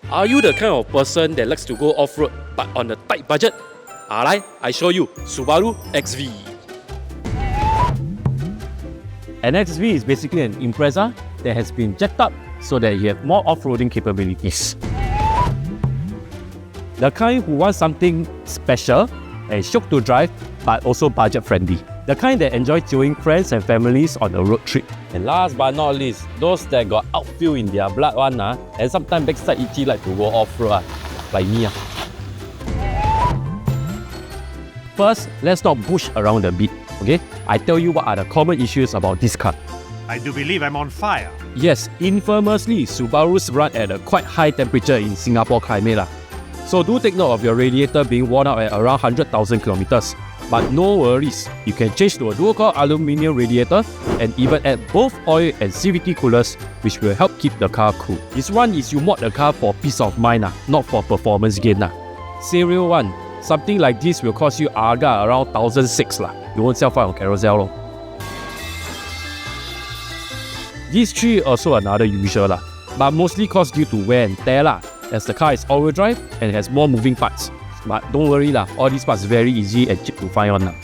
Are you the kind of person that likes to go off-road but on a tight budget? Alright, I show you Subaru XV. An XV is basically an Impreza that has been jacked up so that you have more off-roading capabilities. The kind who wants something special and shook to drive but also budget-friendly. The kind that enjoy joining friends and families on a road trip. And last but not least, those that got outfield in their blood one and sometimes backside itchy like to go off-road like me. First, let's not push around a bit, okay? I tell you what are the common issues about this car. I do believe I'm on fire. Yes, infamously, Subarus run at a quite high temperature in Singapore climate. So do take note of your radiator being worn out at around 100,000 kilometers. But no worries, you can change to a dual-core aluminium radiator and even add both oil and CVT coolers, which will help keep the car cool. This one is you mod the car for peace of mind, not for performance gain. Serial one, something like this will cost you around 1,600. You won't sell far on Carousel. These three also another usual, but mostly cost due to wear and tear, as the car is all-wheel drive and has more moving parts. But don't worry, all these parts very easy and cheap to find on.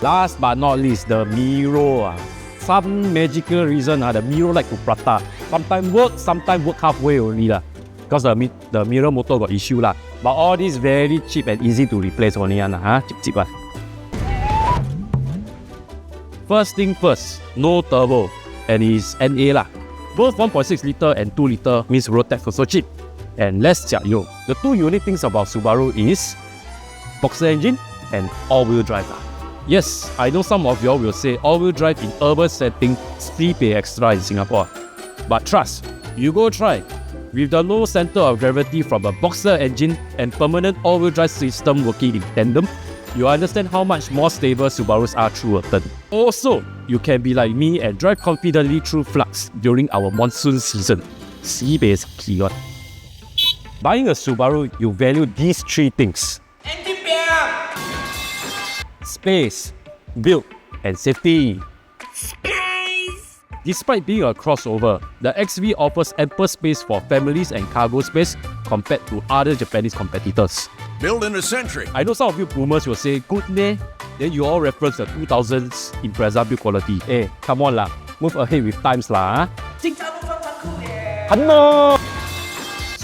Last but not least, the mirror. Some magical reason the mirror like to prata. Sometimes work halfway only because the mirror motor got issue But all this very cheap and easy to replace only cheap. First thing first, no turbo and it's NA Both 1.6 liter and 2 liter means road tax also cheap. And less jiayo. The two unique things about Subaru is boxer engine and all-wheel drive. Yes, I know some of y'all will say all-wheel drive in urban setting pay extra in Singapore. But trust, you go try. With the low center of gravity from a boxer engine and permanent all-wheel drive system working in tandem, you understand how much more stable Subarus are through a turn. Also, you can be like me and drive confidently through floods during our monsoon season. Pay is key. Buying a Subaru, you value these three things: space, build, and safety. Space! Despite being a crossover, the XV offers ample space for families and cargo space compared to other Japanese competitors. Built in a century. I know some of you boomers will say, good ne? Then you all reference the 2000s Impreza build quality. Hey, come on move ahead with times Hello!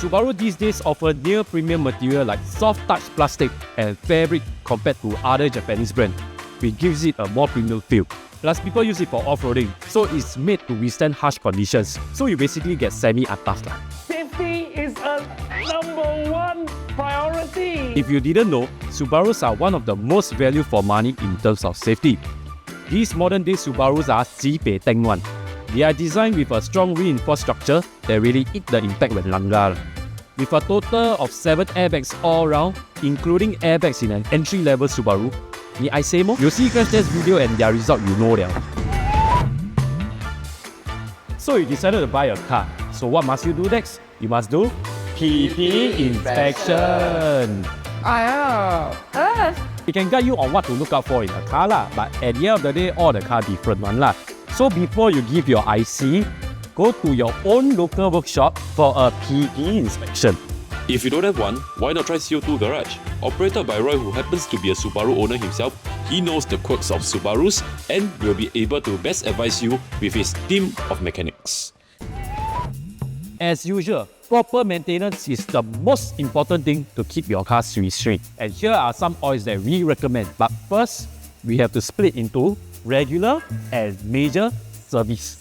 Subaru these days offer near premium material like soft touch plastic and fabric compared to other Japanese brands, which gives it a more premium feel. Plus people use it for off-roading, so it's made to withstand harsh conditions. So you basically get semi-atas. Safety is a #1 priority. If you didn't know, Subarus are one of the most value for money in terms of safety. These modern day Subarus are Jipei Teng one. They are designed with a strong reinforced structure that really eat the impact when langgar. With a total of 7 airbags all round, including airbags in an entry-level Subaru. I say more? You see crash test video and their result you know them. So you decided to buy a car. So what must you do next? You must do PT inspection. It can guide you on what to look out for in a car but at the end of the day, all the car different one So before you give your IC, go to your own local workshop for a PT inspection. If you don't have one, why not try CO2 Garage? Operated by Roy, who happens to be a Subaru owner himself, he knows the quirks of Subarus and will be able to best advise you with his team of mechanics. As usual, proper maintenance is the most important thing to keep your car sweet. And here are some oils that we recommend. But first, we have to split into regular and major service.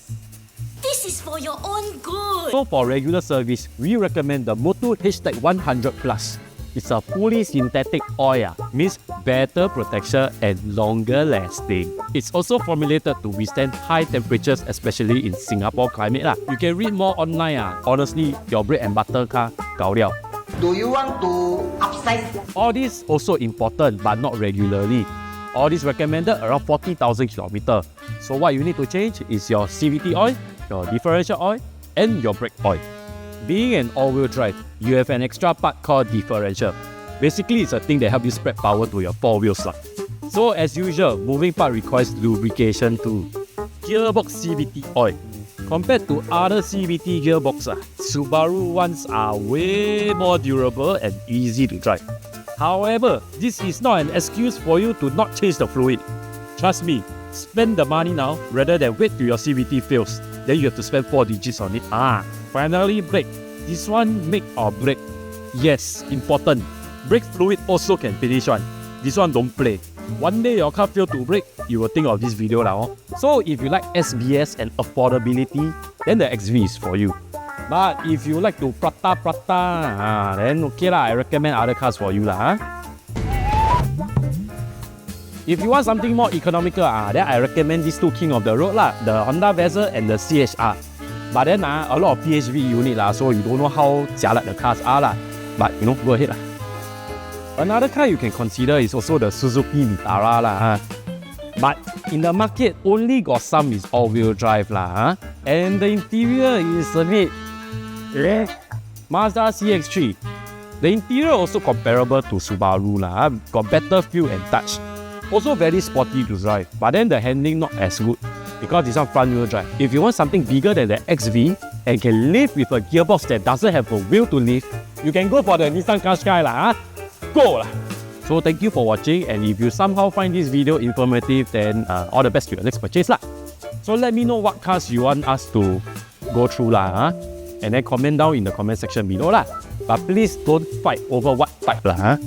This is for your own good. So for regular service, we recommend the MOTUL #100 Plus. It's a fully synthetic oil, means better protection and longer lasting. It's also formulated to withstand high temperatures, especially in Singapore climate. You can read more online. Honestly, your bread and butter car, 搞了. Do you want to upsize? All this also important, but not regularly. All this recommended around 40,000 kilometers. So what you need to change is your CVT oil, your differential oil, and your brake oil. Being an all-wheel drive, you have an extra part called differential. Basically, it's a thing that helps you spread power to your 4 wheels. So as usual, moving part requires lubrication too. Gearbox CVT oil, Compared to other CVT gearboxes, Subaru ones are way more durable and easy to drive. However, this is not an excuse for you to not change the fluid. Trust me, spend the money now rather than wait till your CVT fails. Then you have to spend 4 digits on it. Finally, brake. This one make or break. Yes, important. Brake fluid also can finish one. This one don't play. One day your car fail to brake, you will think of this video now. So if you like SBS and affordability, then the XV is for you. But if you like to prata, then okay lah, I recommend other cars for you lah. If you want something more economical, then I recommend these two king of the road lah, the Honda Vezza and the CHR. But then a lot of PHV unit lah, so you don't know how jialat the cars are lah. But go ahead lah. Another car you can consider is also the Suzuki Vitara lah. But in the market, only got some is all-wheel drive lah. And the interior is a bit Mazda CX-3. The interior also comparable to Subaru lah. Got better feel and touch. Also very sporty to drive. But then the handling not as good because it's on front-wheel drive. If you want something bigger than the XV and can live with a gearbox that doesn't have a wheel to lift, you can go for the Nissan Qashqai lah. Go lah! So thank you for watching, and if you somehow find this video informative, then all the best to your next purchase lah. So let me know what cars you want us to go through lah, and then comment down in the comment section below lah. But please don't fight over what type lah.